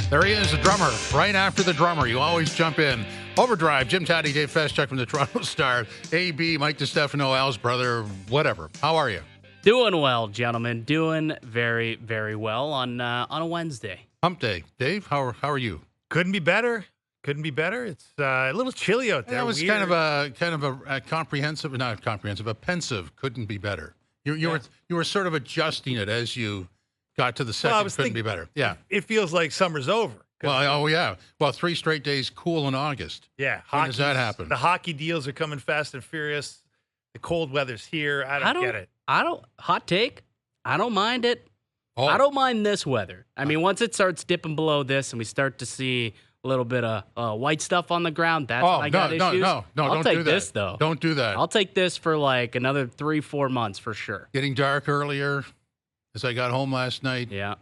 There he is, the drummer. Right after the drummer, you always jump in. OverDrive, Jim Tatti, Dave Feschuk from the Toronto Star, AB, Mike DiStefano, Al's brother, whatever. How are you? Doing well, gentlemen. Doing very, very well on a Wednesday. Hump day. Dave, how are you? Couldn't be better. Couldn't be better. It's a little chilly out there. That was kind of a comprehensive, not comprehensive, a pensive. Couldn't be better. You were sort of adjusting it as you got to the second. Couldn't be better. Yeah. It feels like summer's over. Well, oh yeah. Well, 3 straight days cool in August. Yeah. When does that happen? The hockey deals are coming fast and furious. The cold weather's here. I don't get it. Hot take. I don't mind it. Oh. I don't mind this weather. I mean, once it starts dipping below this and we start to see a little bit of white stuff on the ground, that's when I got issues. No, I'll don't take do that. this, though. Don't do that. I'll take this for like another 3-4 months for sure. Getting dark earlier as I got home last night. Yeah.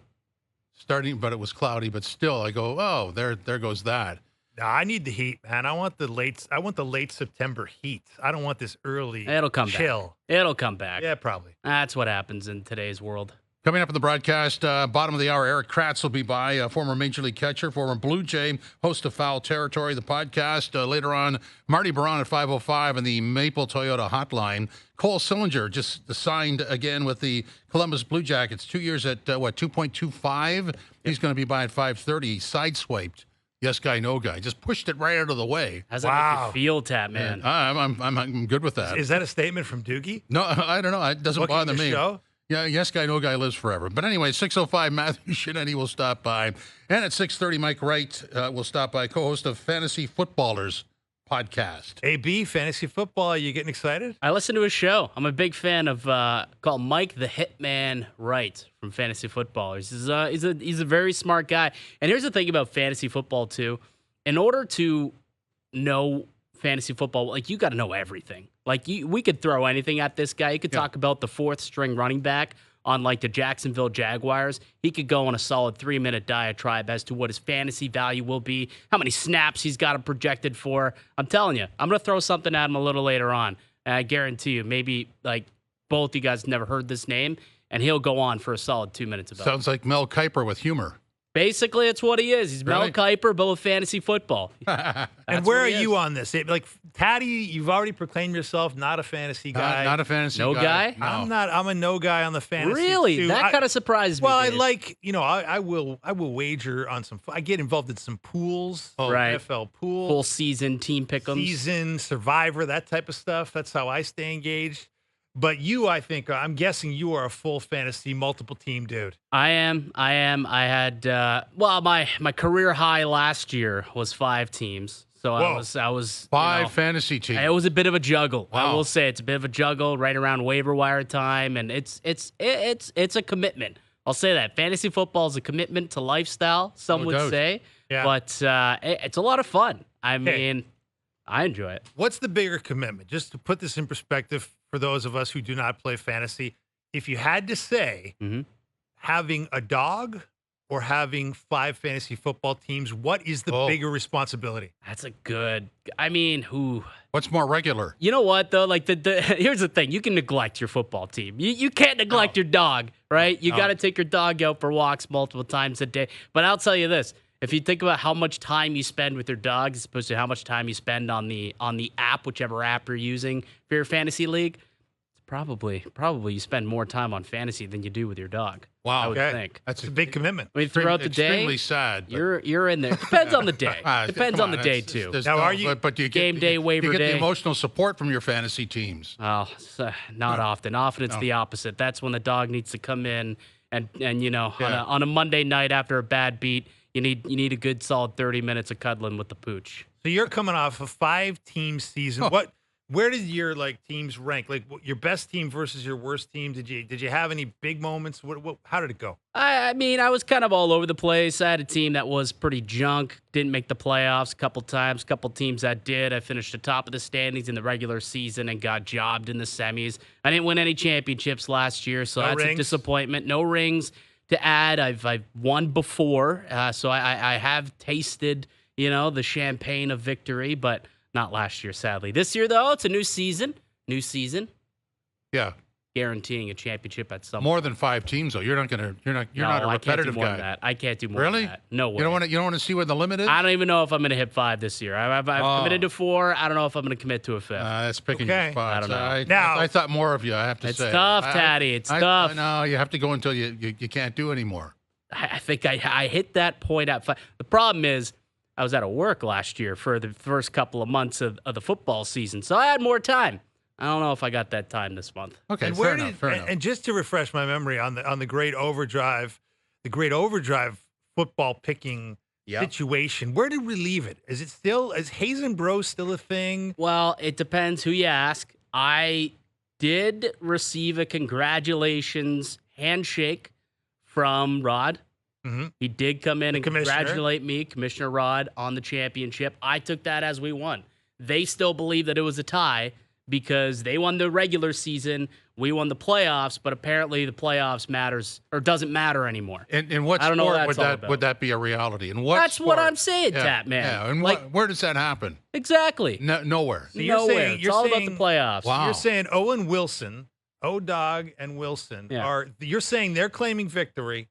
But it was cloudy, but still I go, oh, there goes that. No, I need the heat, man. I want the late September heat. I don't want this early It'll come chill. back. It'll come back. Yeah, probably. That's what happens in today's world. Coming up in the broadcast, bottom of the hour, Erik Kratz will be by, former Major League catcher, former Blue Jay, host of Foul Territory, the podcast. Later on, Marty Baron at 5:05 and the Maple Toyota hotline. Cole Sillinger just signed again with the Columbus Blue Jackets. 2 years at, 2.25? Yep. He's going to be by at 5:30. He sideswiped. Yes guy, no guy. Just pushed it right out of the way. How's that make you feel, Tap, man? I'm good with that. Is that a statement from Doogie? No, I don't know. It doesn't bother me. Show? Yeah, yes guy, no guy lives forever. But anyway, 6:05, Matthew Shinetti will stop by. And at 6:30, Mike Wright will stop by, co-host of Fantasy Footballers podcast. AB, fantasy football, are you getting excited? I listen to his show. I'm a big fan of called Mike the Hitman Wright from Fantasy Footballers. He's a very smart guy. And here's the thing about fantasy football too. In order to know fantasy football, like you got to know everything. Like we could throw anything at this guy. You could talk about the 4th string running back on like the Jacksonville Jaguars. He could go on a solid 3-minute diatribe as to what his fantasy value will be, how many snaps he's got him projected for. I'm telling you, I'm going to throw something at him a little later on. And I guarantee you, maybe like both you guys never heard this name, and he'll go on for a solid 2 minutes about it. Sounds like Mel Kiper with humor. Basically, it's what he is. He's really? Mel Kiper, but with fantasy football. And where are you on this? Like Tatti, you've already proclaimed yourself not a fantasy guy. Not a fantasy No guy? No. I'm a no guy on the fantasy. Really? too. That kind of surprises me. Well, I Dave. like, I will wager on some. I get involved in some pools, right. NFL pool, full season team pick'ems. season Survivor, that type of stuff. That's how I stay engaged. But you, I think, I'm guessing you are a full fantasy multiple team dude. I am. I had my career high last year was 5 teams. So Whoa. I was 5 fantasy teams. It was a bit of a juggle. Wow. I will say it's a bit of a juggle right around waiver wire time, and it's a commitment. I'll say that fantasy football is a commitment to lifestyle. Some No would doubt. say, Yeah. but it's a lot of fun. I mean, I enjoy it. What's the bigger commitment? Just to put this in perspective for those of us who do not play fantasy, if you had to say having a dog or having 5 fantasy football teams, what is the bigger responsibility? That's a good. I mean, who? What's more regular? You know what though? Like here's the thing: you can neglect your football team. You can't neglect your dog, right? You got to take your dog out for walks multiple times a day. But I'll tell you this: if you think about how much time you spend with your dog, as opposed to how much time you spend on the app, whichever app you're using for your fantasy league, it's probably you spend more time on fantasy than you do with your dog. Wow. I would think. That's a big commitment. I mean, throughout the day, extremely sad. But you're in there. Depends on the day. Depends on the day too. Now, are you- But you Game day, waiver you get day? the emotional support from your fantasy teams. Oh, not often. Often it's the opposite. That's when the dog needs to come in and on a Monday night after a bad beat, you need a good solid 30 minutes of cuddling with the pooch. So you're coming off a 5-team season. Where did your teams rank? Like your best team versus your worst team? Did you have any big moments? How did it go? I mean, I was kind of all over the place. I had a team that was pretty junk, didn't make the playoffs a couple times, a couple teams that did. I finished atop of the standings in the regular season and got jobbed in the semis. I didn't win any championships last year, so that's a disappointment. No rings to add. I've won before, so I have tasted, the champagne of victory, but not last year, sadly. This year, though, it's a new season. Yeah. guaranteeing a championship at some More than 5 teams, though. You're not a I can't do repetitive more guy. than that. I can't do more Really? than that. No way. You don't want to see where the limit is? I don't even know if I'm going to hit 5 this year. I've committed to 4. I don't know if I'm going to commit to a 5th. That's picking Okay. your spots. I don't know. I thought more of you, I have to It's say. tough, Tatti. It's tough. I know. You have to go until you can't do anymore. I think I hit that point at 5. The problem is I was out of work last year for the first couple of months of the football season, so I had more time. I don't know if I got that time this month. Okay, And fair enough. and just to refresh my memory on the great OverDrive, football picking situation, where did we leave it? Is Hayes and Bro still a thing? Well, it depends who you ask. I did receive a congratulations handshake from Rod. Mm-hmm. He did come in and Commissioner. congratulate me, Commissioner Rod, on the championship. I took that as we won. They still believe that it was a tie because they won the regular season, we won the playoffs, but apparently the playoffs doesn't matter anymore. In what I don't know sport what that's all about. would that be a reality? In what That's sport? what I'm saying, Tap Man. Yeah, and like, where does that happen? exactly. Nowhere. So you're Nowhere. saying- It's you're all saying- about the playoffs. Wow. You're saying Owen Wilson, O-Dog and Wilson you're saying they're claiming victory,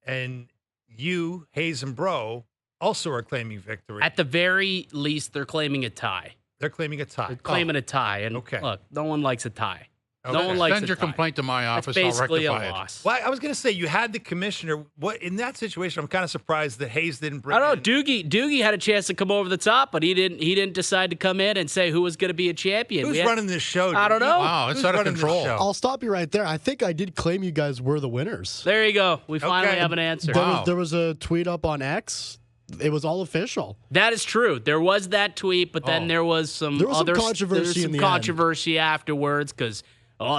and you, Hayes and Bro, also are claiming victory. At the very least, they're claiming a tie. They're claiming a tie. They're claiming a tie. And Okay. look, no one likes a tie. Okay. No one likes Send a your tie. complaint to my That's office. I'll basically a rectify it. loss. Well, I was going to say you had the commissioner. What in that situation? I'm kind of surprised that Hayes didn't bring. I don't know. in- Doogie had a chance to come over the top, but he didn't decide to come in and say who was going to be a champion. Who's running this show? I don't know. Wow, it's Who's out of running this control. show? I'll stop you right there. I think I did claim you guys were the winners. There you go. We finally have an answer. Wow. There was a tweet up on X. It was all official. That is true. There was that tweet, but then there was some other controversy in the end. controversy afterwards because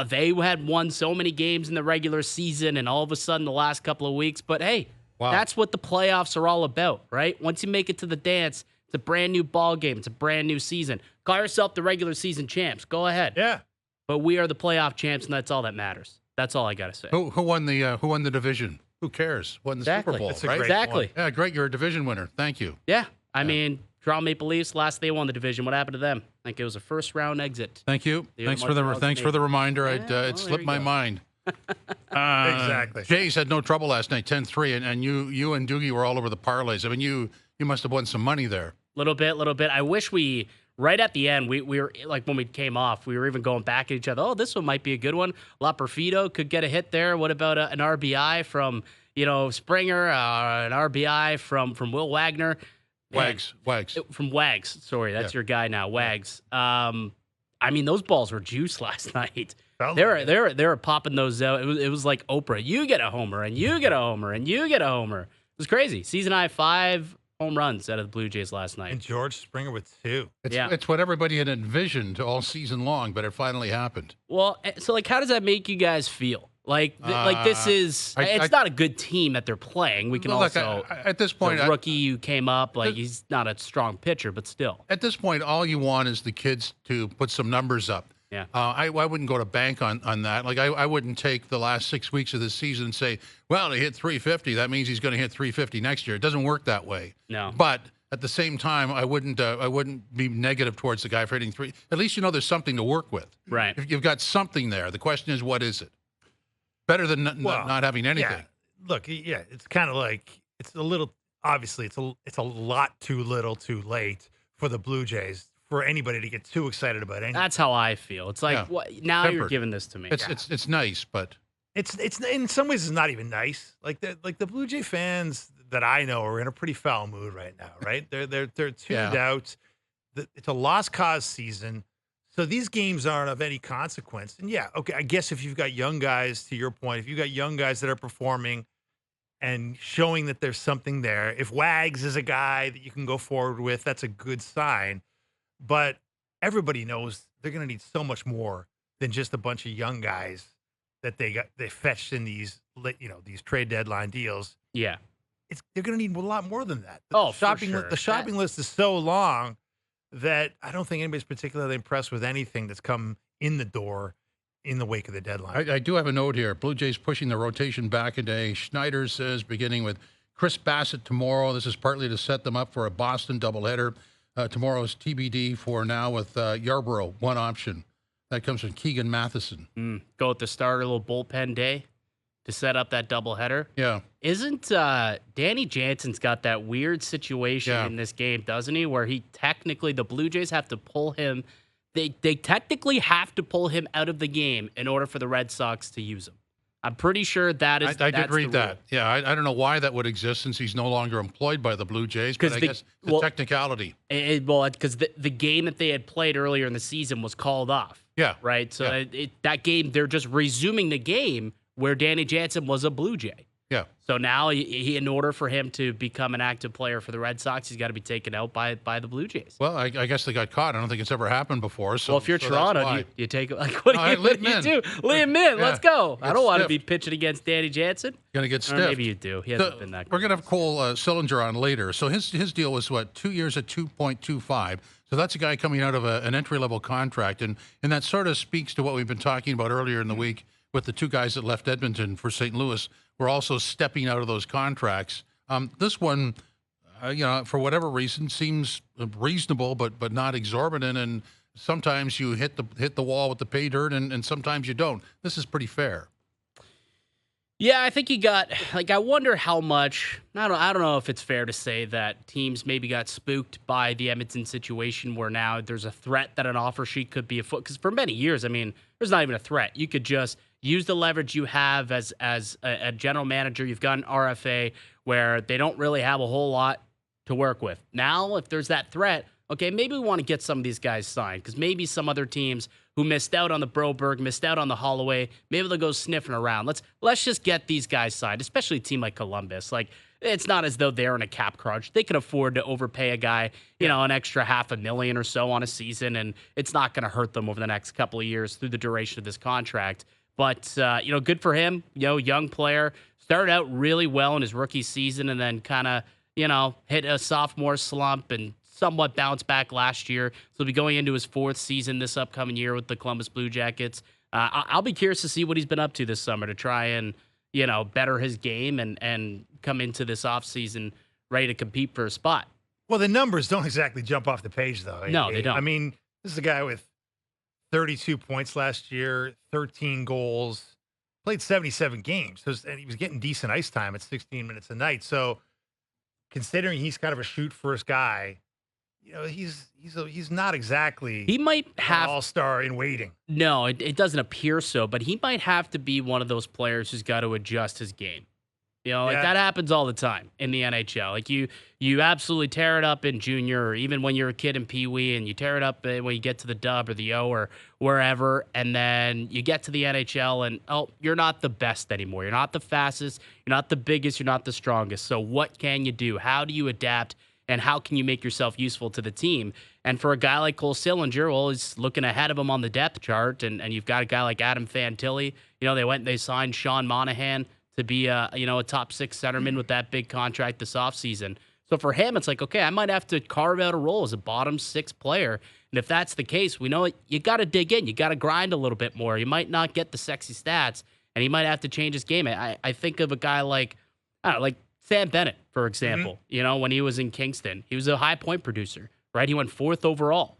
they had won so many games in the regular season, and all of a sudden the last couple of weeks. But hey, that's what the playoffs are all about, right? Once you make it to the dance, it's a brand new ball game. It's a brand new season. Call yourself the regular season champs. Go ahead. Yeah. But we are the playoff champs, and that's all that matters. That's all I gotta say. Who won the division? Who cares? Won the Exactly. Super Bowl, That's a right? great Exactly. Yeah, great. You're a division winner. Thank you. Yeah. I mean, Toronto Maple Leafs, last they won the division. What happened to them? I think it was a first round exit. Thank you. You're Thanks the for the Montreal thanks for the reminder. Yeah, It well, slipped there you my go. mind. Exactly. Jays had no trouble last night, 10-3, and you and Doogie were all over the parlays. I mean, you must have won some money there. Little bit. I wish we, right at the end, we were, like when we came off, we were even going back at each other. Oh, this one might be a good one. La Perfido could get a hit there. What about an RBI from, Springer, an RBI from Will Wagner? Man, Wags. From Wags. Sorry, that's your guy now, Wags. I mean, those balls were juice last night. They were popping those out. It was like Oprah. You get a homer, and you get a homer, and you get a homer. It was crazy. Season high 5 home runs out of the Blue Jays last night. And George Springer with 2. It's what everybody had envisioned all season long, but it finally happened. Well, so how does that make you guys feel? This is it's not a good team that they're playing. We can Well, look, also at this point, the rookie who came up, he's not a strong pitcher, but still. At this point, all you want is the kids to put some numbers up. Yeah. I wouldn't go to bank on that. Like I wouldn't take the last 6 weeks of the season and say, well, he hit 350. That means he's going to hit 350 next year. It doesn't work that way. No. But at the same time, I wouldn't be negative towards the guy for hitting 3. At least there's something to work with. Right. If you've got something there. The question is, what is it? Better than not having anything. Yeah. Look, it's kind of like it's a little. Obviously, it's a lot too little, too late for the Blue Jays for anybody to get too excited about anything. That's how I feel. It's like now you're Tempered. giving this to me. It's nice, but It's in some ways it's not even nice. Like the Blue Jay fans that I know are in a pretty foul mood right now. Right? They're tuned out. It's a lost cause season. So these games aren't of any consequence. And okay, I guess if you've got young guys, to your point, if you've got young guys that are performing and showing that there's something there, if Wags is a guy that you can go forward with, that's a good sign. But everybody knows they're going to need so much more than just a bunch of young guys that they fetched in these trade deadline deals. Yeah. They're going to need a lot more than that. For sure. The shopping list is so long that I don't think anybody's particularly impressed with anything that's come in the door in the wake of the deadline. I do have a note here. Blue Jays pushing the rotation back a day. Schneider says beginning with Chris Bassitt tomorrow. This is partly to set them up for a Boston doubleheader. Tomorrow's TBD for now with Yarborough, one option. That comes from Keegan Matheson. Go at the start, a little bullpen day to set up that doubleheader. Yeah. Isn't Danny Jansen's got that weird situation in this game, doesn't he? Where the Blue Jays have to pull him. They technically have to pull him out of the game in order for the Red Sox to use him. I'm pretty sure that is. I did read that. Yeah, I don't know why that would exist since he's no longer employed by the Blue Jays, but I guess the technicality. Because the game that they had played earlier in the season was called off. Yeah. Right? So that game, they're just resuming the game where Danny Jansen was a Blue Jay. Yeah. So now, he, in order for him to become an active player for the Red Sox, he's got to be taken out by the Blue Jays. Well, I guess they got caught. I don't think it's ever happened before. So, well, if you're Toronto, you take it. Like, what do you do? Leave him in. Let's go. I don't want to be pitching against Danny Jansen. Going to get stiff. Maybe you do. He hasn't been that good. We're going to have Cole Sillinger on later. So his deal was, 2 years at 2.25. So that's a guy coming out of an entry-level contract. And that sort of speaks to what we've been talking about earlier in the week with the two guys that left Edmonton for St. Louis. We're also stepping out of those contracts. This one, for whatever reason, seems reasonable, but not exorbitant. And sometimes you hit the wall with the pay dirt, and sometimes you don't. This is pretty fair. Yeah, I think he got, I wonder how much, I don't know if it's fair to say that teams maybe got spooked by the Edmonton situation where now there's a threat that an offer sheet could be afoot. Because for many years, there's not even a threat. You could just use the leverage you have as a general manager. You've got an RFA where they don't really have a whole lot to work with. Now, if there's that threat, okay, maybe we want to get some of these guys signed because maybe some other teams who missed out on the Broberg, missed out on the Holloway, maybe they'll go sniffing around. Let's just get these guys signed, especially a team like Columbus. It's not as though they're in a cap crunch. They can afford to overpay a guy, an extra $500,000 or so on a season, and it's not going to hurt them over the next couple of years through the duration of this contract. But, good for him. Young player. Started out really well in his rookie season and then kind of, hit a sophomore slump and somewhat bounced back last year. So he'll be going into his fourth season this upcoming year with the Columbus Blue Jackets. I'll be curious to see what he's been up to this summer to try and, better his game and come into this offseason ready to compete for a spot. Well, the numbers don't exactly jump off the page, though. No, they don't. This is a guy with 32 points last year, 13 goals, played 77 games. And he was getting decent ice time at 16 minutes a night. So considering he's kind of a shoot-first guy, he's not exactly he might have an all-star in waiting. No, it doesn't appear so, but he might have to be one of those players who's got to adjust his game. That happens all the time in the NHL. You absolutely tear it up in junior or even when you're a kid in Pee Wee, and you tear it up when you get to the Dub or the O or wherever, and then you get to the NHL and, you're not the best anymore. You're not the fastest. You're not the biggest. You're not the strongest. So what can you do? How do you adapt? And how can you make yourself useful to the team? And for a guy like Cole Sillinger, well, he's looking ahead of him on the depth chart. And you've got a guy like Adam Fantilli. They signed Sean Monahan to be a top six centerman with that big contract this offseason. So for him, it's like, okay, I might have to carve out a role as a bottom six player. And if that's the case, we know you got to dig in. You got to grind a little bit more. You might not get the sexy stats, and he might have to change his game. I think of a guy like Sam Bennett, for example. When he was in Kingston, he was a high point producer, right? He went 4th overall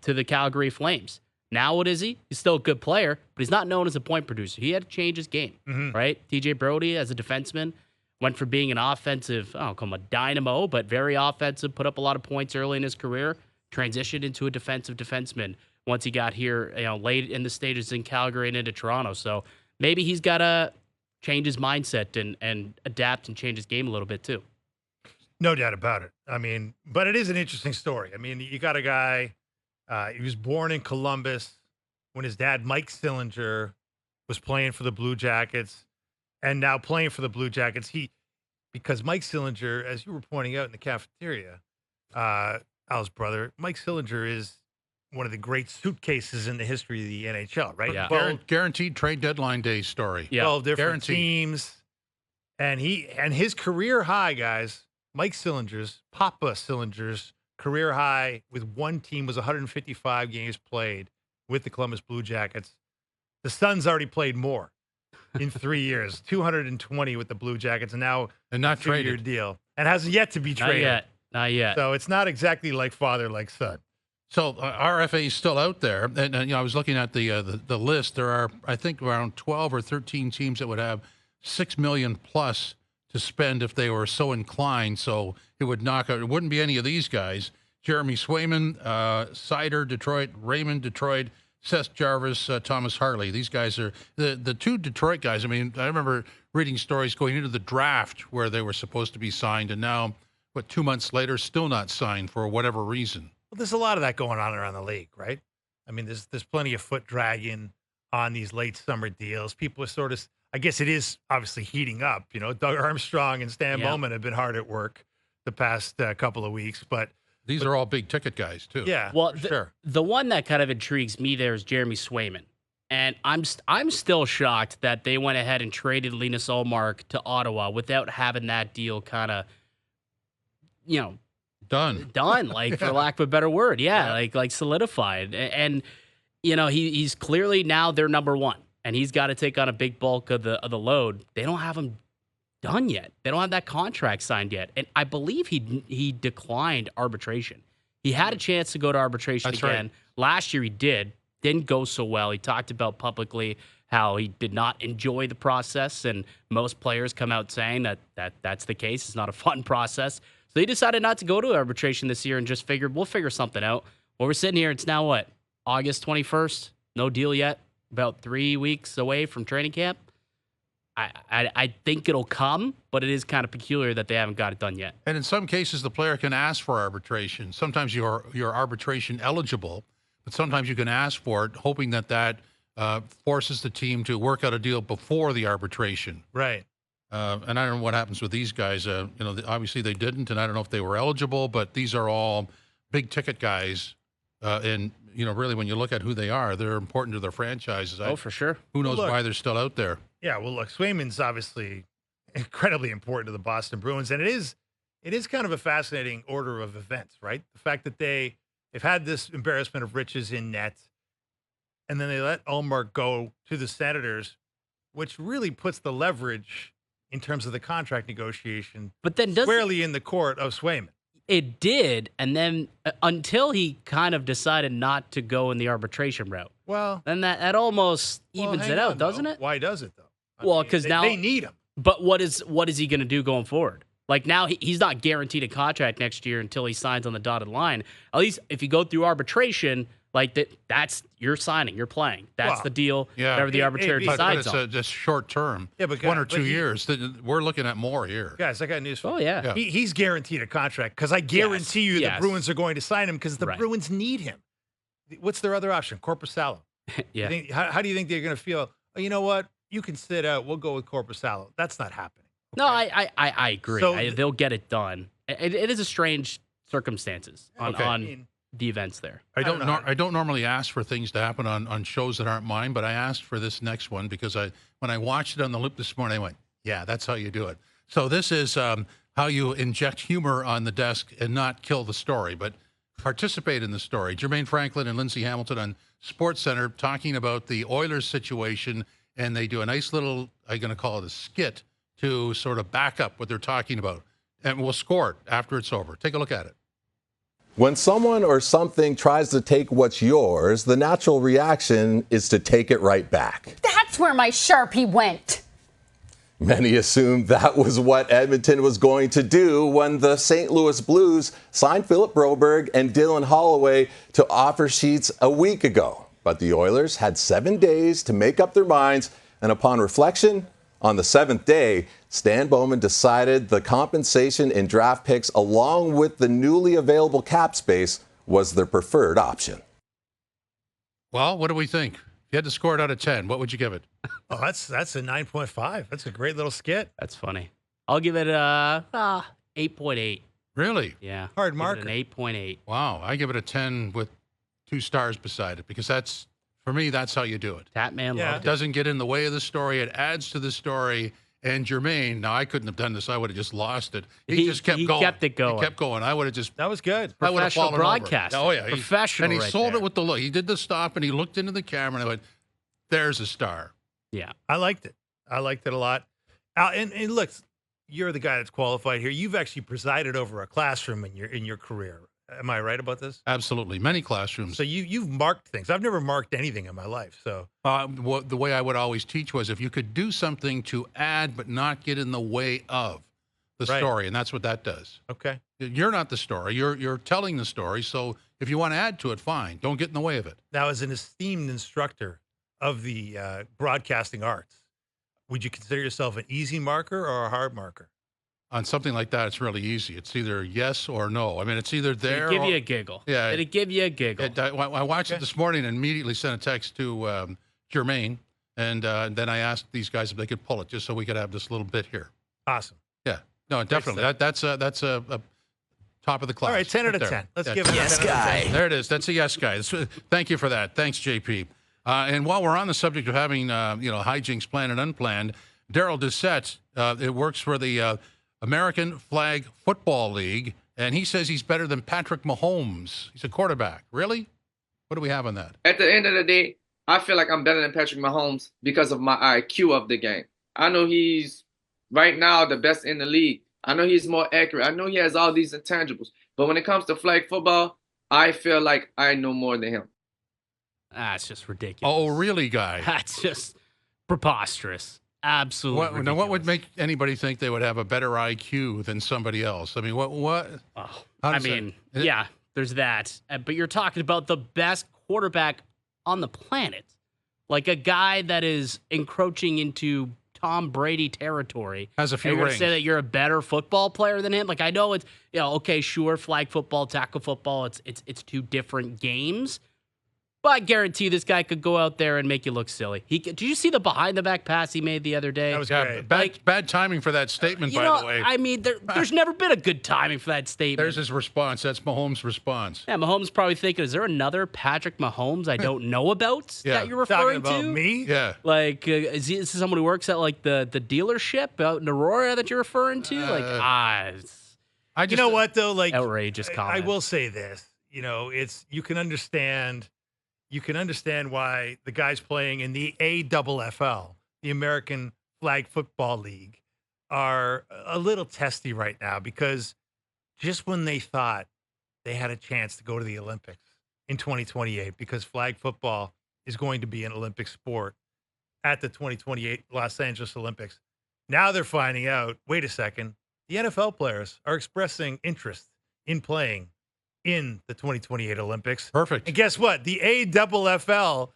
to the Calgary Flames. Now what is he? He's still a good player, but he's not known as a point producer. He had to change his game, right? TJ Brody, as a defenseman, went from being an offensive, I don't call him a dynamo, but very offensive, put up a lot of points early in his career, transitioned into a defensive defenseman once he got here, late in the stages in Calgary and into Toronto. So maybe he's got to change his mindset and adapt and change his game a little bit too. No doubt about it. But it is an interesting story. You got a guy, he was born in Columbus when his dad, Mike Sillinger, was playing for the Blue Jackets and now playing for the Blue Jackets. Because Mike Sillinger, as you were pointing out in the cafeteria, Al's brother, Mike Sillinger is one of the great suitcases in the history of the NHL, right? Yeah. 12, Guaranteed trade deadline day story. 12 different Guaranteed. teams. And his career high, guys, Mike Sillinger's, Papa Sillinger's career high with one team was 155 games played with the Columbus Blue Jackets. The Suns already played more in 3 years, 220 with the Blue Jackets, and now not a 2-year traded deal, and hasn't yet to be traded. Not yet. So it's not exactly like father, like son. So RFA is still out there, and I was looking at the list. There are, I think, around 12 or 13 teams that would have $6 million plus to spend if they were so inclined. So it would knock out. It wouldn't be any of these guys. Jeremy Swayman, Sider, Detroit, Raymond, Detroit, Seth Jarvis, Thomas Hartley. These guys are the two Detroit guys. I mean, I remember reading stories going into the draft where they were supposed to be signed, and now, 2 months later, still not signed for whatever reason. Well, there's a lot of that going on around the league, right? I mean, there's plenty of foot dragging on these late summer deals. People are sort of, I guess it is obviously heating up. Doug Armstrong and Stan Bowman have been hard at work the past couple of weeks, but these are all big ticket guys too. Yeah, well, sure. The one that kind of intrigues me there is Jeremy Swayman, and I'm still shocked that they went ahead and traded Linus Ullmark to Ottawa without having that deal kind of, done, like for lack of a better word, like solidified, and he's clearly now their number one, and he's got to take on a big bulk of the load. They don't have him done yet. They don't have that contract signed yet, and I believe he declined arbitration. He had a chance to go to arbitration That's again. right. Last year he didn't go so well. He talked about publicly how he did not enjoy the process, and most players come out saying that's the case. It's not a fun process. So he decided not to go to arbitration this year and just figured we'll figure something out. Well, we're sitting here. It's now what? August 21st. No deal yet. About 3 weeks away from training camp. I think it'll come, but it is kind of peculiar that they haven't got it done yet. And in some cases, the player can ask for arbitration. Sometimes you're arbitration eligible, but sometimes you can ask for it, hoping that forces the team to work out a deal before the arbitration. Right. And I don't know what happens with these guys. Obviously they didn't, and I don't know if they were eligible, but these are all big ticket guys. And really, when you look at who they are, they're important to their franchises. For sure. Who knows why they're still out there? Yeah, well, look, Swayman's obviously incredibly important to the Boston Bruins, and it is kind of a fascinating order of events, right? The fact that they've had this embarrassment of riches in net, and then they let Ullmark go to the Senators, which really puts the leverage in terms of the contract negotiation, but then squarely in the court of Swayman. It did, and then until he kind of decided not to go in the arbitration route. Well, then that almost evens it out, doesn't it? Why does it though? Well, because now they need him. But what is he going to do going forward? Like now he's not guaranteed a contract next year until he signs on the dotted line. At least if you go through arbitration, like that's you're signing, you're playing. That's the deal. Yeah. Whatever the arbitrator decides on. It's just short term. Yeah, but 1 or 2 years. We're looking at more here. Guys, I got news for you. Oh yeah. He's guaranteed a contract because I guarantee you the Bruins are going to sign him because the Bruins need him. What's their other option? Korpisalo. Yeah. How do you think they're going to feel? Oh, you know what? You can sit out. We'll go with Korpisalo. That's not happening. Okay? No, I agree. So they'll get it done. It is a strange circumstances on the events there. I don't normally ask for things to happen on shows that aren't mine, but I asked for this next one because when I watched it on the loop this morning, I went, yeah, that's how you do it. So this is how you inject humor on the desk and not kill the story, but participate in the story. Jermaine Franklin and Lindsay Hamilton on SportsCenter talking about the Oilers situation, and they do a nice little, I'm going to call it a skit, to sort of back up what they're talking about. And we'll score it after it's over. Take a look at it. When someone or something tries to take what's yours, the natural reaction is to take it right back. That's where my Sharpie went. Many assumed that was what Edmonton was going to do when the St. Louis Blues signed Philip Broberg and Dylan Holloway to offer sheets a week ago. But the Oilers had 7 days to make up their minds, and upon reflection, on the 7th day, Stan Bowman decided the compensation and draft picks, along with the newly available cap space, was their preferred option. Well, what do we think? If you had to score it out of 10, what would you give it? Oh, that's a 9.5. That's a great little skit. That's funny. I'll give it a 8.8. Really? Yeah. Hard marker. An 8.8. Wow. I give it a 10 with 2 stars beside it because that's, for me, that's how you do it. Tatman It loved it. doesn't get in the way of the story. It adds to the story. And Jermaine, now I couldn't have done this. I would have just lost it. He just kept going. He kept it going. He kept going. I would have just. That was good. I would have Professional fallen broadcast. over. Oh, yeah. Professional And he right sold there. it with the look. He did the stop and he looked into the camera and I went, there's a star. Yeah. I liked it. I liked it a lot. And look, you're the guy that's qualified here. You've actually presided over a classroom in your career. Am I right about this? Absolutely. Many classrooms. So you've marked things. I've never marked anything in my life. So The way I would always teach was if you could do something to add but not get in the way of the Right. story, and that's what that does. okay. You're not the story. You're telling the story. So if you want to add to it, fine. Don't get in the way of it. Now, as an esteemed instructor of the broadcasting arts, would you consider yourself an easy marker or a hard marker? On something like that, it's really easy. It's either yes or no. I mean, it's either there. Did it give or, you a giggle? Yeah. Did it give you a giggle? I watched it this morning and immediately sent a text to Jermaine, and then I asked these guys if they could pull it just so we could have this little bit here. Awesome. Yeah. No, definitely. That's a top of the class. All right, 10 out of Right 10. there. Let's give it a 10 out of 10. There it is. That's a yes guy. Thank you for that. Thanks, JP. And while we're on the subject of having hijinks planned and unplanned, Darrell Doucette, it works for the American Flag Football League, and he says he's better than Patrick Mahomes. He's a quarterback. Really? What do we have on that? At the end of the day, I feel like I'm better than Patrick Mahomes because of my IQ of the game. I know he's right now the best in the league. I know he's more accurate. I know he has all these intangibles. But when it comes to flag football, I feel like I know more than him. That's just ridiculous. Oh, really, guy? That's just preposterous. Absolutely. Now, what would make anybody think they would have a better IQ than somebody else? I mean, what? Oh, How I does that- mean, yeah, there's that. But you're talking about the best quarterback on the planet. Like a guy that is encroaching into Tom Brady territory. Has a few You're going to rings. say that you're a better football player than him? Like, I know it's, okay, sure, flag football, tackle football, it's two different games. But I guarantee this guy could go out there and make you look silly. Did you see the behind-the-back pass he made the other day? That was great. Bad timing for that statement, by the way. I mean, there's never been a good timing for that statement. There's his response. That's Mahomes' response. Yeah, Mahomes probably thinking, is there another Patrick Mahomes I don't know about Yeah. that you're Talking referring about to? me? Yeah. Like, is this someone who works at, like, the dealership out in Aurora that you're referring to? It's I You just, know what, though? Like, outrageous I comment. will say this. You can understand why the guys playing in the AFFL, the American Flag Football League, are a little testy right now because just when they thought they had a chance to go to the Olympics in 2028, because flag football is going to be an Olympic sport at the 2028 Los Angeles Olympics, now they're finding out, wait a second, the NFL players are expressing interest in playing in the 2028 Olympics. perfect. And guess what? The AFFL,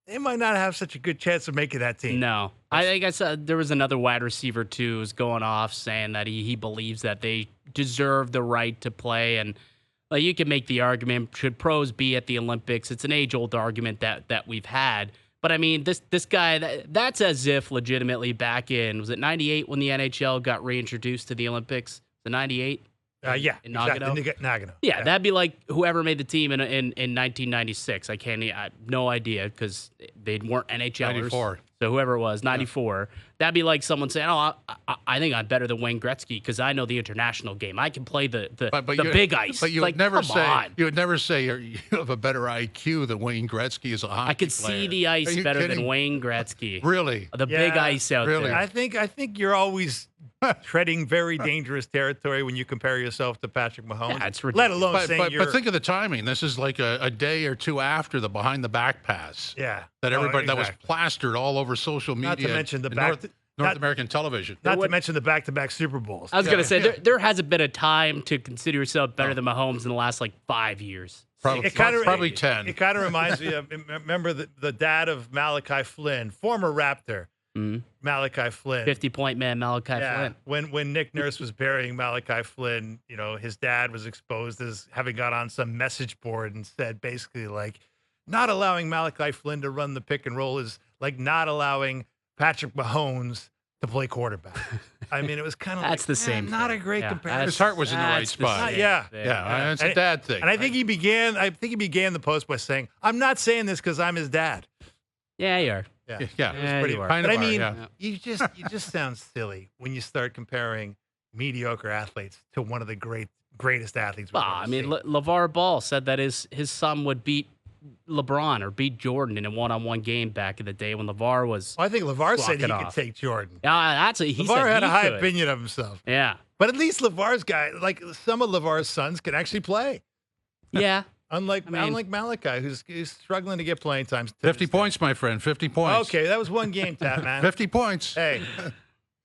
they might not have such a good chance of making that team. No. I think I said there was another wide receiver, too, who's going off saying that he believes that they deserve the right to play. And like, you can make the argument, should pros be at the Olympics? It's an age-old argument that we've had. But, I mean, this guy, that's as if legitimately back in, was it 98 when the NHL got reintroduced to the Olympics? The 98? Yeah. In Nagano? Exactly. Nagano. Yeah, that'd be like whoever made the team in 1996. I have no idea because they weren't NHLers. 94. So whoever it was, 94. That'd be like someone saying, "Oh, I think I'm better than Wayne Gretzky because I know the international game. I can play the big ice." But you like, would never come say on. you would never say you have a better IQ than Wayne Gretzky as a hockey I could player. see the Are ice you better kidding? than Wayne Gretzky. Really? The big Yeah, ice out really. there. I think you're always treading very dangerous territory when you compare yourself to Patrick Mahomes. Yeah, it's let alone But, saying but, you're. but think of the timing. This is like a day or two after the behind the back pass. yeah. That Oh, everybody that was exactly. plastered all over social media. Not to mention the and back- North not- American television. Not to mention the back-to-back Super Bowls. I was Yeah. gonna say Yeah. there hasn't been a time to consider yourself better than Mahomes in the last like 5 years. Probably, It kinda- probably 10. It kind of reminds me of, remember the dad of Malachi Flynn, former Raptor, Malachi Flynn. 50-point man Malachi Flynn. When Nick Nurse was burying Malachi Flynn, his dad was exposed as having got on some message board and said basically like, not allowing Malachi Flynn to run the pick and roll is like not allowing Patrick Mahomes to play quarterback. I mean, it was kind of That's like, the same not thing. a great Yeah, comparison. His heart was in the right That's spot. same Yeah. thing. Yeah, it's a And- dad thing. And I think he began the post by saying, "I'm not saying this because I'm his dad." Yeah, you are. Yeah. Yeah, Yeah, pretty- you are. kind But of I are, mean, yeah. you just sound silly when you start comparing mediocre athletes to one of the greatest athletes. we've Well, ever I mean, seen. LeVar Ball said that his son would beat LeBron or beat Jordan in a one-on-one game back in the day when LeVar was. Well, I think LeVar said he walking could off. take Jordan. Actually, he LeVar said had he a high could. opinion of himself. Yeah. But at least LeVar's guy, like some of LeVar's sons, can actually play. Yeah. Unlike Malachi, who's struggling to get playing time. 50 points, my friend. 50 points. Okay, that was one game, Tat, man. 50 points. Hey,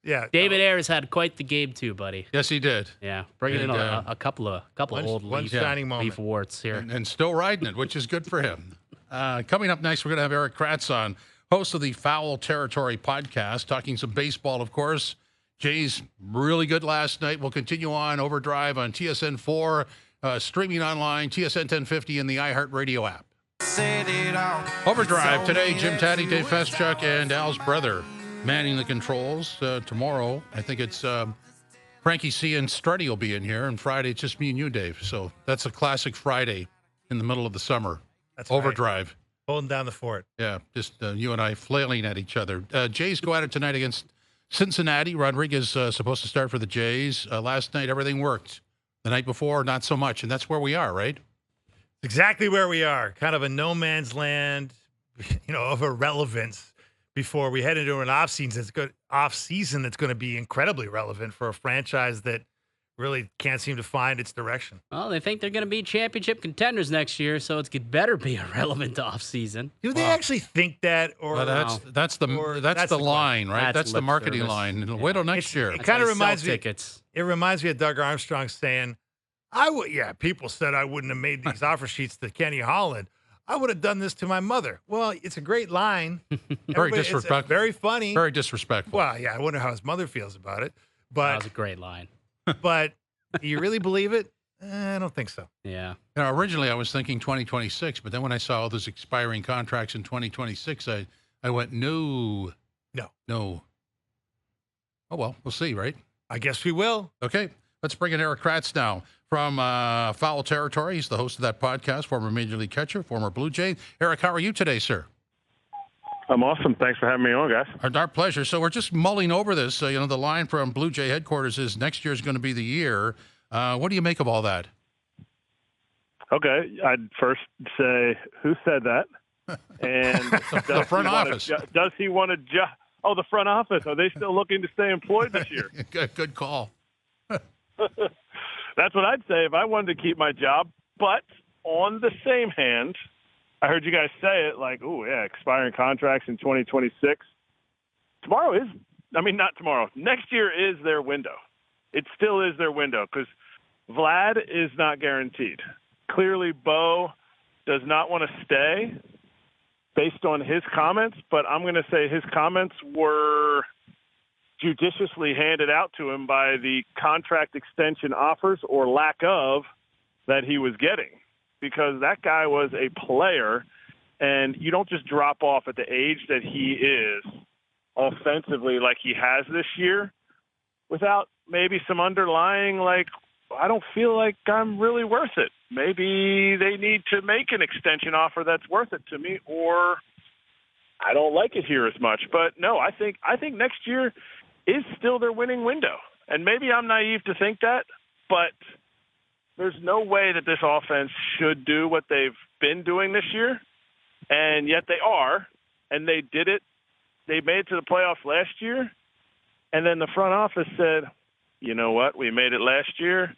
yeah. David Ayers had quite the game too, buddy. Yes, he did. Yeah, bringing in a couple of old one leaf, shining moment. leaf awards here. And still riding it, which is good for him. Coming up next, we're going to have Erik Kratz on, host of the Foul Territory podcast, talking some baseball, of course. Jays really good last night. We'll continue on OverDrive on TSN 4, streaming online, TSN 1050, and the iHeartRadio app. OverDrive today, Jim Tatti, Dave Feschuk, and Al's brother manning the controls. Tomorrow, I think it's Frankie C. and Strutty will be in here, and Friday it's just me and you, Dave. So that's a classic Friday in the middle of the summer. That's OverDrive. Right. Holding down the fort. Yeah, just you and I flailing at each other. Jays go at it tonight against Cincinnati. Rodriguez supposed to start for the Jays. Last night, everything worked. The night before, not so much. And that's where we are, right? Exactly where we are. Kind of a no man's land, of irrelevance before we head into an off season that's going to be incredibly relevant for a franchise that really can't seem to find its direction. Well, they think they're going to be championship contenders next year, so it better be a relevant offseason. Do they actually think that, or well, that's the line, right? That's the marketing line. Yeah. Wait till next year. It kind of reminds me. Tickets. It reminds me of Doug Armstrong saying, people said I wouldn't have made these offer sheets to Kenny Holland. I would have done this to my mother. Well, it's a great line. Very disrespectful. It's very funny. Very disrespectful. Well, yeah, I wonder how his mother feels about it. But That was a great line. But do you really believe it? I don't think so. Yeah. Originally, I was thinking 2026, but then when I saw all those expiring contracts in 2026, I went, no. Oh, well, we'll see, right? I guess we will. Okay, let's bring in Erik Kratz now from Foul Territory. He's the host of that podcast, former Major League catcher, former Blue Jay. Erik, how are you today, sir? I'm awesome. Thanks for having me on, guys. Our pleasure. So we're just mulling over this. The line from Blue Jay headquarters is next year is going to be the year. What do you make of all that? Okay, I'd first say, who said that? And the front office. Does he want to the front office. Are they still looking to stay employed this year? Good call. That's what I'd say if I wanted to keep my job. But on the same hand, I heard you guys say it like, oh, yeah, expiring contracts in 2026. Not tomorrow. Next year is their window. It still is their window because Vlad is not guaranteed. Clearly, Bo does not want to stay based on his comments, but I'm going to say his comments were judiciously handed out to him by the contract extension offers or lack of that he was getting. Because that guy was a player, and you don't just drop off at the age that he is offensively like he has this year without maybe some underlying, I don't feel like I'm really worth it. Maybe they need to make an extension offer that's worth it to me, or I don't like it here as much. But no, I think next year is still their winning window. And maybe I'm naive to think that, but there's no way that this offense should do what they've been doing this year, and yet they are, and they did it. They made it to the playoffs last year, and then the front office said, you know what, we made it last year.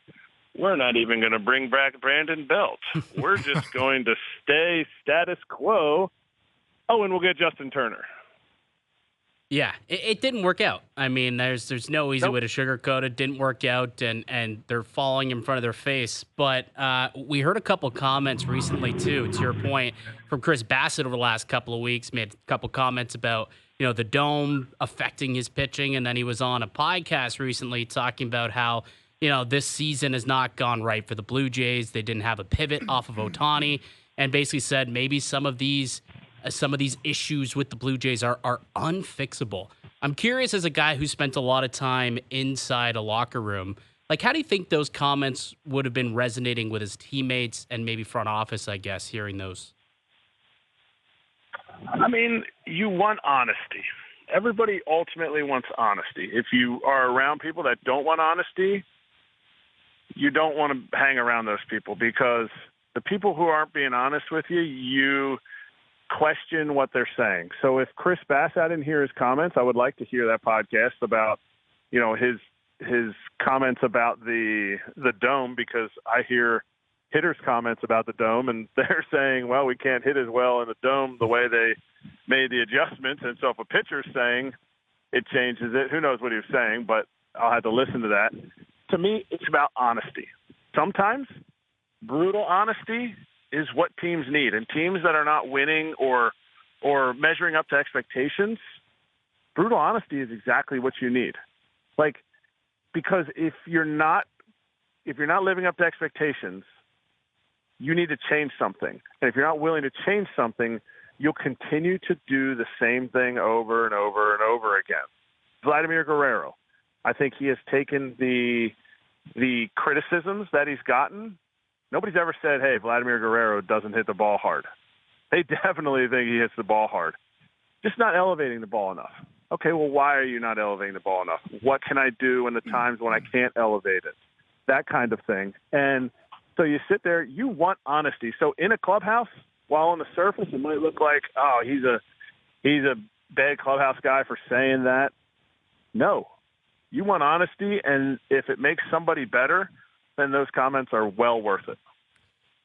We're not even going to bring back Brandon Belt. We're just going to stay status quo. Oh, and we'll get Justin Turner. Yeah, it didn't work out. I mean, there's no easy way to sugarcoat it. Didn't work out, and they're falling in front of their face. But we heard a couple comments recently, too, to your point, from Chris Bassitt over the last couple of weeks. Made a couple comments about, the dome affecting his pitching. And then he was on a podcast recently talking about how, this season has not gone right for the Blue Jays. They didn't have a pivot off of Ohtani, and basically said maybe some of these issues with the Blue Jays are unfixable. I'm curious, as a guy who spent a lot of time inside a locker room, how do you think those comments would have been resonating with his teammates and maybe front office, I guess, hearing those? I mean, you want honesty. Everybody ultimately wants honesty. If you are around people that don't want honesty, you don't want to hang around those people because The people who aren't being honest with you, you question what they're saying. So if Chris Bassitt, I didn't hear his comments, I would like to hear that podcast about, his comments about the dome, because I hear hitters' comments about the dome, and they're saying, well, we can't hit as well in the dome the way they made the adjustments. And so if a pitcher's saying it changes it, who knows what he was saying, but I'll have to listen to that. To me, it's about honesty. Sometimes brutal honesty is what teams need. And teams that are not winning or measuring up to expectations, brutal honesty is exactly what you need. Because if you're not living up to expectations, you need to change something. And if you're not willing to change something, you'll continue to do the same thing over and over and over again. Vladimir Guerrero, I think he has taken the criticisms that he's gotten. Nobody's ever said, hey, Vladimir Guerrero doesn't hit the ball hard. They definitely think he hits the ball hard. Just not elevating the ball enough. Okay, well, why are you not elevating the ball enough? What can I do in the times when I can't elevate it? That kind of thing. And so you sit there, you want honesty. So in a clubhouse, while on the surface it might look like, oh, he's a bad clubhouse guy for saying that. No. You want honesty, and if it makes somebody better, then those comments are well worth it.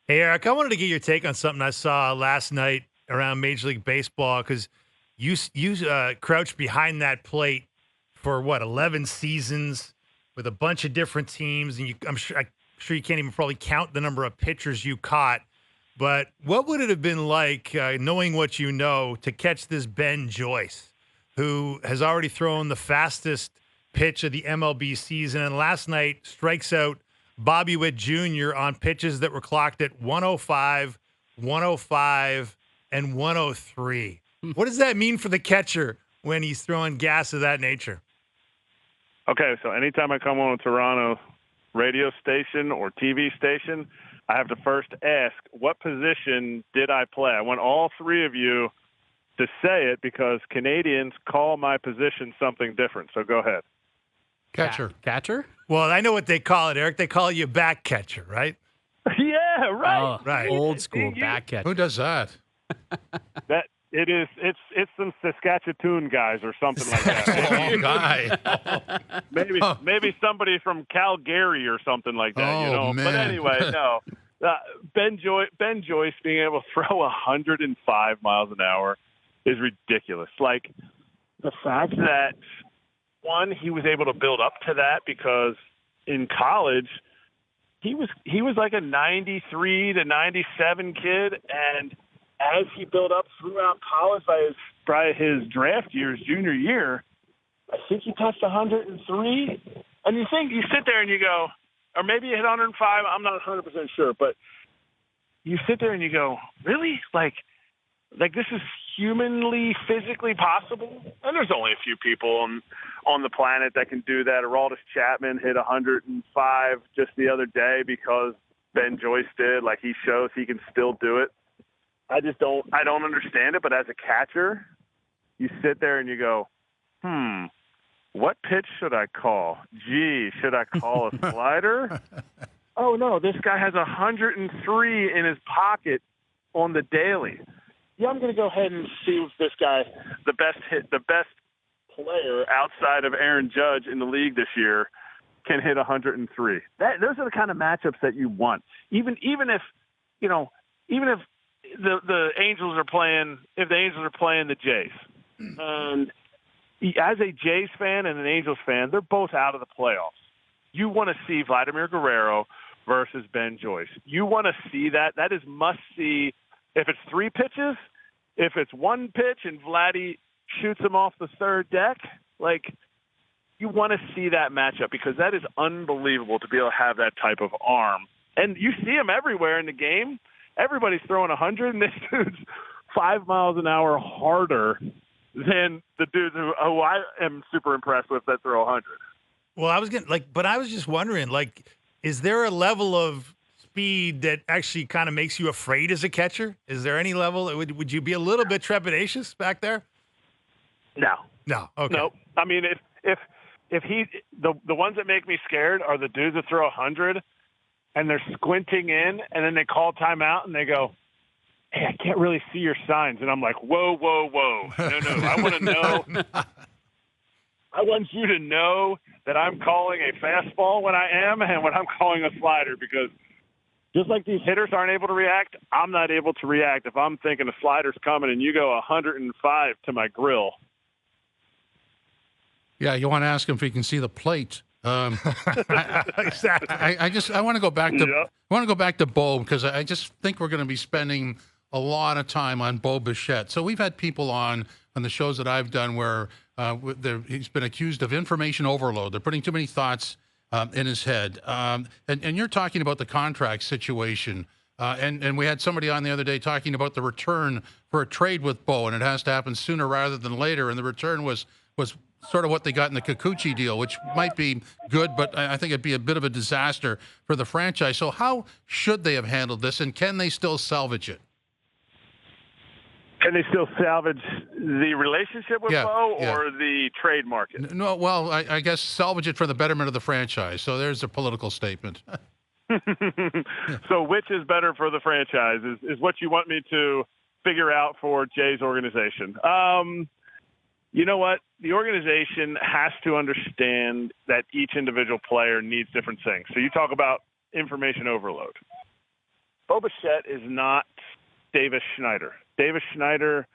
Hey, Erik, I wanted to get your take on something I saw last night around Major League Baseball, because you crouched behind that plate for, 11 seasons with a bunch of different teams, and I'm sure you can't even probably count the number of pitchers you caught. But what would it have been like, knowing what you know, to catch this Ben Joyce, who has already thrown the fastest pitch of the MLB season, and last night strikes out Bobby Witt Jr. on pitches that were clocked at 105, 105, and 103. What does that mean for the catcher when he's throwing gas of that nature? Okay, so anytime I come on a Toronto radio station or TV station, I have to first ask, what position did I play? I want all three of you to say it, because Canadians call my position something different. So go ahead. Catcher. Catcher? Well, I know what they call it, Erik. They call you back catcher, right? Yeah, right. Oh, Right. Old school back catcher. Who does that? That it is. It's some Saskatchewan guys or something like that. Oh, guy. Maybe somebody from Calgary or something like that. Oh, But man. anyway, no. Ben Joyce being able to throw 105 miles an hour is ridiculous. Like, the fact that, one, he was able to build up to that, because in college he was like a 93 to 97 kid, and as he built up throughout college by his draft years, junior year, I think he touched 103. And you sit there and you go, or maybe he hit 105. I'm not 100% sure, but you sit there and you go, really? Like this is humanly, physically possible? And there's only a few people on the planet that can do that. Aroldis Chapman hit 105 just the other day because Ben Joyce did. Like, he shows he can still do it. I don't understand it, but as a catcher, you sit there and you go, what pitch should I call? Gee, should I call a slider? Oh, no, this guy has 103 in his pocket on the daily. Yeah, I'm going to go ahead and see if this guy, the best player outside of Aaron Judge in the league this year, can hit 103. Those are the kind of matchups that you want. Even if the Angels are playing, the Jays, and as a Jays fan and an Angels fan, they're both out of the playoffs. You want to see Vladimir Guerrero versus Ben Joyce. You want to see that. That is must see. If it's 3 pitches, if it's 1 pitch and Vladdy shoots him off the third deck, you want to see that matchup, because that is unbelievable to be able to have that type of arm. And you see him everywhere in the game. Everybody's throwing 100, and this dude's 5 miles an hour harder than the dudes who I am super impressed with that throw 100. Well, I was just wondering, is there a level of speed that actually kind of makes you afraid as a catcher? Is there any level? Would you be a little bit trepidatious back there? No. Okay. No. I mean, if he the ones that make me scared are the dudes that throw 100 and they're squinting in, and then they call timeout, and they go, hey, I can't really see your signs. And I'm like, whoa, whoa, whoa. No, I want to know. I want you to know that I'm calling a fastball when I am and when I'm calling a slider, because just like these hitters aren't able to react, I'm not able to react if I'm thinking a slider's coming and you go 105 to my grill. Yeah, you want to ask him if he can see the plate. Exactly. I want to go back to Yep. I want to go back to Bo, because I just think we're going to be spending a lot of time on Bo Bichette. So we've had people on the shows that I've done where he's been accused of information overload. They're putting too many thoughts in his head. And you're talking about the contract situation. And we had somebody on the other day talking about the return for a trade with Bo, and it has to happen sooner rather than later. And the return was sort of what they got in the Kikuchi deal, which might be good, but I think it'd be a bit of a disaster for the franchise. So how should they have handled this, and can they still salvage it? Can they still salvage the relationship with Bo or the trade market? No, well, I guess salvage it for the betterment of the franchise. So there's a political statement. So which is better for the franchise is what you want me to figure out for Jay's organization. You know what? The organization has to understand that each individual player needs different things. So you talk about information overload. Bo Bichette is not Davis Schneider. Davis Schneider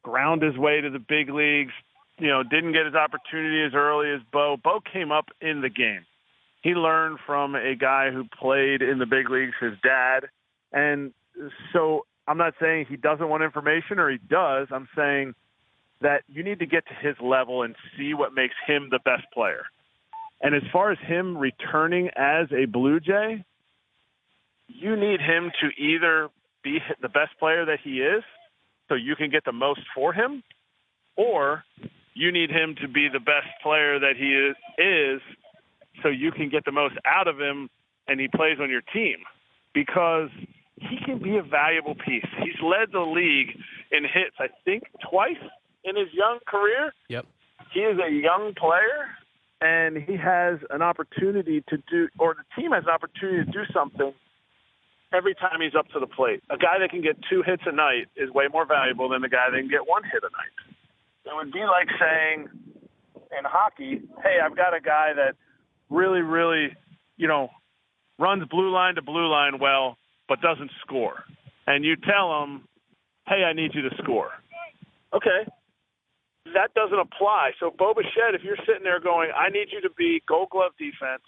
ground his way to the big leagues, didn't get his opportunity as early as Bo. Bo came up in the game. He learned from a guy who played in the big leagues, his dad. And so I'm not saying he doesn't want information or he does. I'm saying that you need to get to his level and see what makes him the best player. And as far as him returning as a Blue Jay, you need him to either be the best player that he is so you can get the most for him, or you need him to be the best player that he is so you can get the most out of him and he plays on your team, because he can be a valuable piece. He's led the league in hits, I think, twice in his young career. Yep. He is a young player, and he has an opportunity to do, or the team has an opportunity to do something every time he's up to the plate. A guy that can get 2 hits a night is way more valuable than the guy that can get 1 hit a night. It would be like saying in hockey, hey, I've got a guy that really, really, runs blue line to blue line well, but doesn't score. And you tell him, hey, I need you to score. Okay. That doesn't apply. So Bo Bichette, if you're sitting there going, I need you to be Gold Glove defense,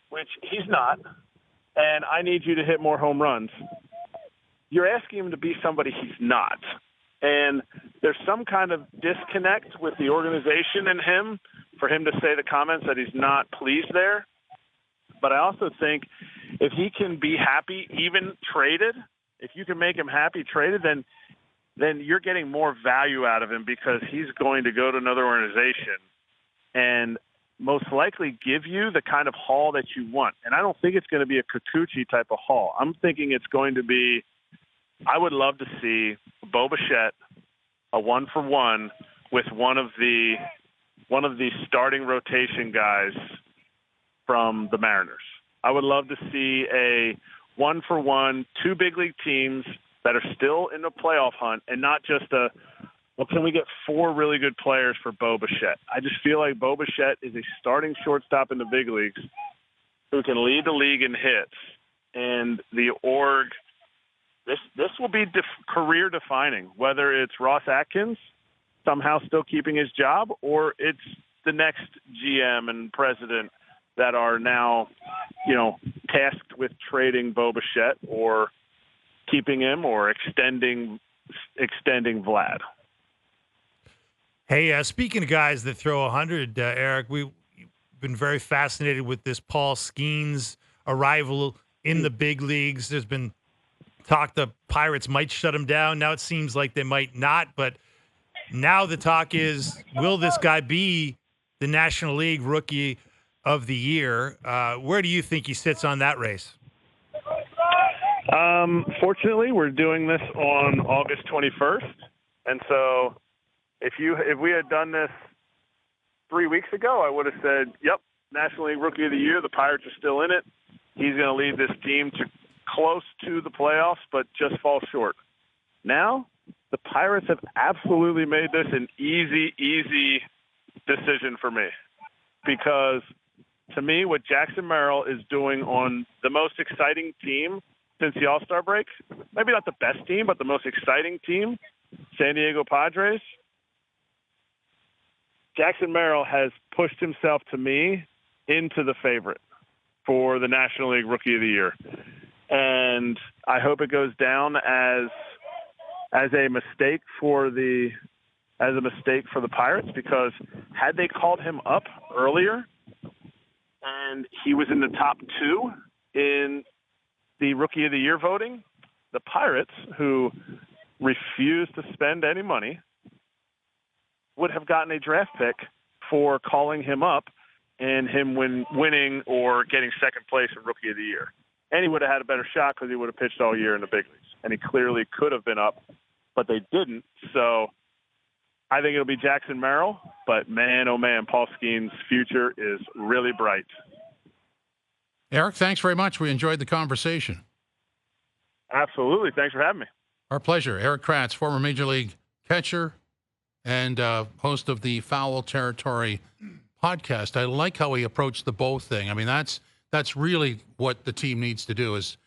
which he's not, and I need you to hit more home runs, you're asking him to be somebody he's not. And there's some kind of disconnect with the organization and him for him to say the comments that he's not pleased there. But I also think if he can be happy, even traded, if you can make him happy traded, then you're getting more value out of him, because he's going to go to another organization and most likely give you the kind of haul that you want. And I don't think it's going to be a Kikuchi type of haul. I'm thinking it's going to be, I would love to see Bo Bichette a 1-for-1 with one of the starting rotation guys from the Mariners. I would love to see a 1-for-1, 2 big league teams that are still in the playoff hunt, and not just can we get 4 really good players for Bo Bichette? I just feel like Bo Bichette is a starting shortstop in the big leagues who can lead the league in hits. And the org, this will be career defining, whether it's Ross Atkins somehow still keeping his job, or it's the next GM and president that are now, tasked with trading Bo Bichette or keeping him or extending Vlad. Hey, speaking of guys that throw 100, Erik, we've been very fascinated with this Paul Skeens arrival in the big leagues. There's been talk the Pirates might shut him down. Now it seems like they might not, but now the talk is, will this guy be the National League Rookie of the Year? Where do you think he sits on that race? Fortunately, we're doing this on August 21st, and so if we had done this 3 weeks ago, I would have said, yep, National League Rookie of the Year. The Pirates are still in it. he's going to lead this team to close to the playoffs, but just fall short. Now, the Pirates have absolutely made this an easy decision for me, because to me, what Jackson Merrill is doing on the most exciting team since the All-Star break, maybe not the best team, but the most exciting team, San Diego Padres, Jackson Merrill has pushed himself, to me, into the favorite for the National League Rookie of the Year. And I hope it goes down as a mistake for the Pirates, because had they called him up earlier and he was in the top 2 in the Rookie of the Year voting, the Pirates, who refused to spend any money, would have gotten a draft pick for calling him up and him winning or getting second place in Rookie of the Year. And he would have had a better shot because he would have pitched all year in the big leagues. And he clearly could have been up, but they didn't. So I think it'll be Jackson Merrill. But man, oh man, Paul Skeens' future is really bright. Erik, thanks very much. We enjoyed the conversation. Absolutely. Thanks for having me. Our pleasure. Erik Kratz, former Major League catcher and host of the Foul Territory podcast. I like how he approached the Bo thing. I mean, that's really what the team needs to do, is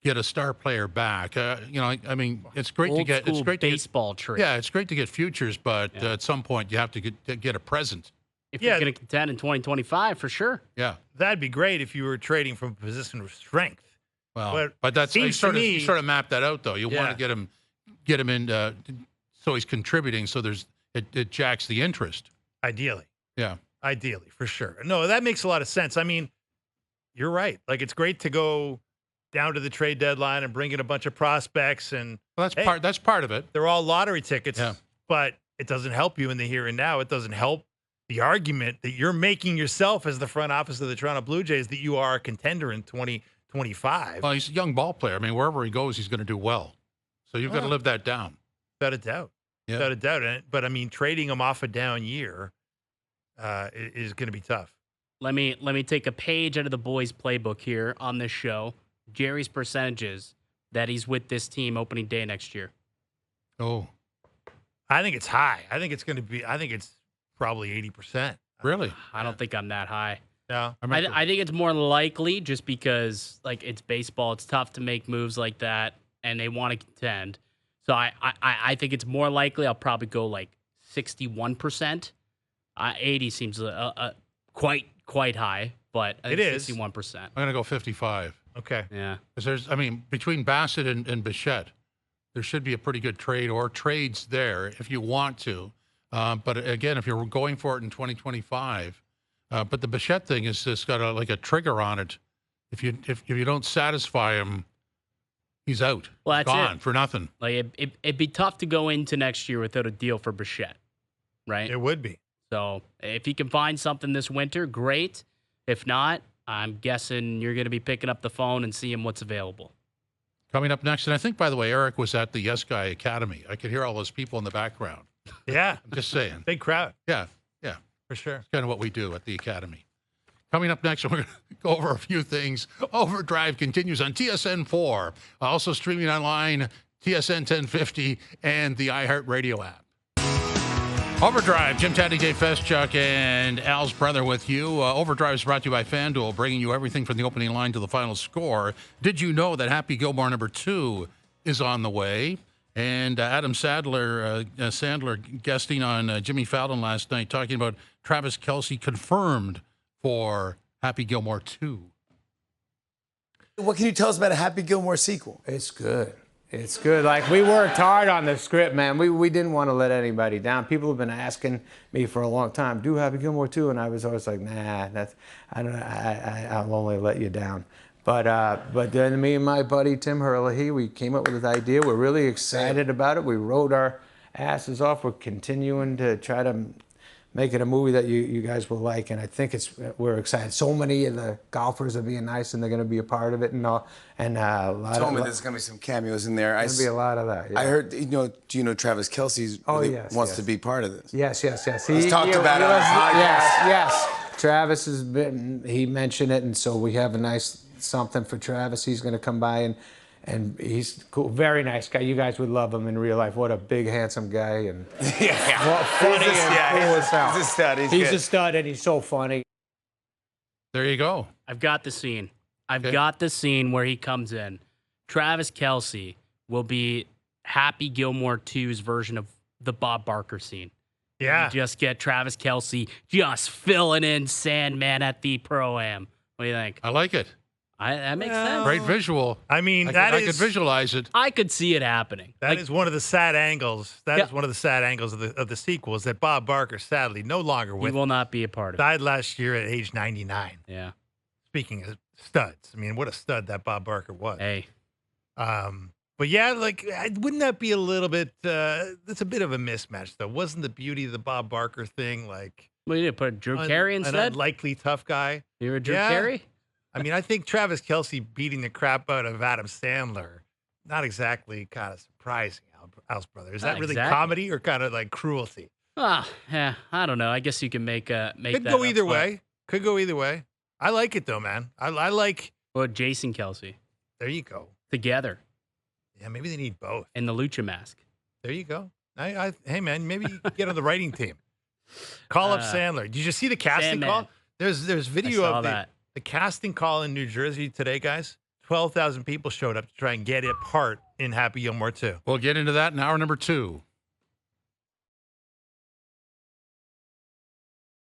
get a star player back. I mean, it's great to get baseball trade. Yeah, it's great to get futures, but at some point you have to get a present. If you're going to contend in 2025, for sure. Yeah, that'd be great if you were trading from a position of strength. Well, but that's you sort of map that out though. You want to get him in so he's contributing. So it jacks the interest. Ideally, yeah, ideally for sure. No, that makes a lot of sense. I mean, you're right. Like, it's great to go down to the trade deadline and bring in a bunch of prospects, and that's part of it. They're all lottery tickets, but it doesn't help you in the here and now. It doesn't help the argument that you're making yourself as the front office of the Toronto Blue Jays that you are a contender in 2025. Well, he's a young ball player. I mean, wherever he goes, he's going to do well. So you've got to live that down. Without a doubt. Yeah. Without a doubt. But I mean, trading him off a down year is going to be tough. Let me take a page out of the boys' playbook here on this show. Jerry's percentages that he's with this team opening day next year. Oh, I think it's high. I think it's probably 80%. Really? I don't think I'm that high. No. I think it's more likely just because, like, it's baseball. It's tough to make moves like that, and they want to contend. So I think it's more likely I'll probably go like 61%. 80 seems quite high, but I think it is 61%. I'm going to go 55. Okay. Yeah. Because between Bassitt and Bichette, there should be a pretty good trade or trades there if you want to. But again, if you're going for it in 2025, but the Bichette thing is just got a trigger on it. If you don't satisfy him, he's out. Well, that's gone for nothing. Like it'd be tough to go into next year without a deal for Bichette, right? It would be. So if he can find something this winter, great. If not, I'm guessing you're going to be picking up the phone and seeing what's available. Coming up next, and I think, by the way, Erik was at the Yes Guy Academy. I could hear all those people in the background. Yeah. I'm just saying. Big crowd. Yeah. For sure. It's kind of what we do at the Academy. Coming up next, we're going to go over a few things. OverDrive continues on TSN 4, also streaming online, TSN 1050, and the iHeartRadio app. OverDrive, Jim, Tatti, Dave Feschuk, and Al's brother with you. OverDrive is brought to you by FanDuel, bringing you everything from the opening line to the final score. Did you know that Happy Gilmore number 2 is on the way? And Adam Sandler guesting on Jimmy Fallon last night, talking about Travis Kelce confirmed for Happy Gilmore 2. What can you tell us about a Happy Gilmore sequel? It's good. It's good. Like, we worked hard on the script, man. We didn't want to let anybody down. People have been asking me for a long time, do Happy Gilmore 2? And I was always like, nah, I'll only let you down. But then me and my buddy Tim Herlihy, we came up with this idea. We're really excited about it. We wrote our asses off. We're continuing to try to make it a movie that you guys will like, and I think we're excited. So many of the golfers are being nice, and they're going to be a part of it, and all. And a lot told me there's going to be some cameos in there. There'll be a lot of that. Yeah. I heard, do you know Travis Kelce wants to be part of this? Yes. He's talked about it on the podcast. Yes. Travis he mentioned it, and so we have a nice something for Travis. He's going to come by and he's cool, very nice guy. You guys would love him in real life. What a big, handsome guy and funny and cool as hell. He's a stud. He's a stud and he's so funny. There you go. I've got the scene. I've got the scene where he comes in. Travis Kelce will be Happy Gilmore 2's version of the Bob Barker scene. Yeah. You just get Travis Kelce just filling in Sandman at the Pro-Am. What do you think? I like it. That makes sense. Great visual. I mean, I could visualize it. I could see it happening. That is one of the sad angles. That is one of the sad angles of the sequel is that Bob Barker, sadly, no longer He with. will not be a part of it. Died last year at age 99. Yeah. Speaking of studs, I mean, what a stud that Bob Barker was. Hey. But yeah, like, wouldn't that be a little bit? That's a bit of a mismatch, though. Wasn't the beauty of the Bob Barker thing like? Well, you did put Drew Carey instead. An unlikely tough guy. You were Drew Carey. I mean, I think Travis Kelce beating the crap out of Adam Sandler, not exactly kind of surprising. House Brother, is that really comedy or kind of like cruelty? Yeah, I don't know. I guess you can make Could that go either way. Could go either way. I like it though, man. I like. Well, Jason Kelce. There you go. Together. Yeah, maybe they need both. In the lucha mask. There you go. Hey, man, maybe you get on the writing team. Call up Sandler. Did you see the casting Sandman. call? There's video of that. The casting call in New Jersey today, guys. 12,000 people showed up to try and get a part in Happy Gilmore 2. We'll get into that in hour number 2.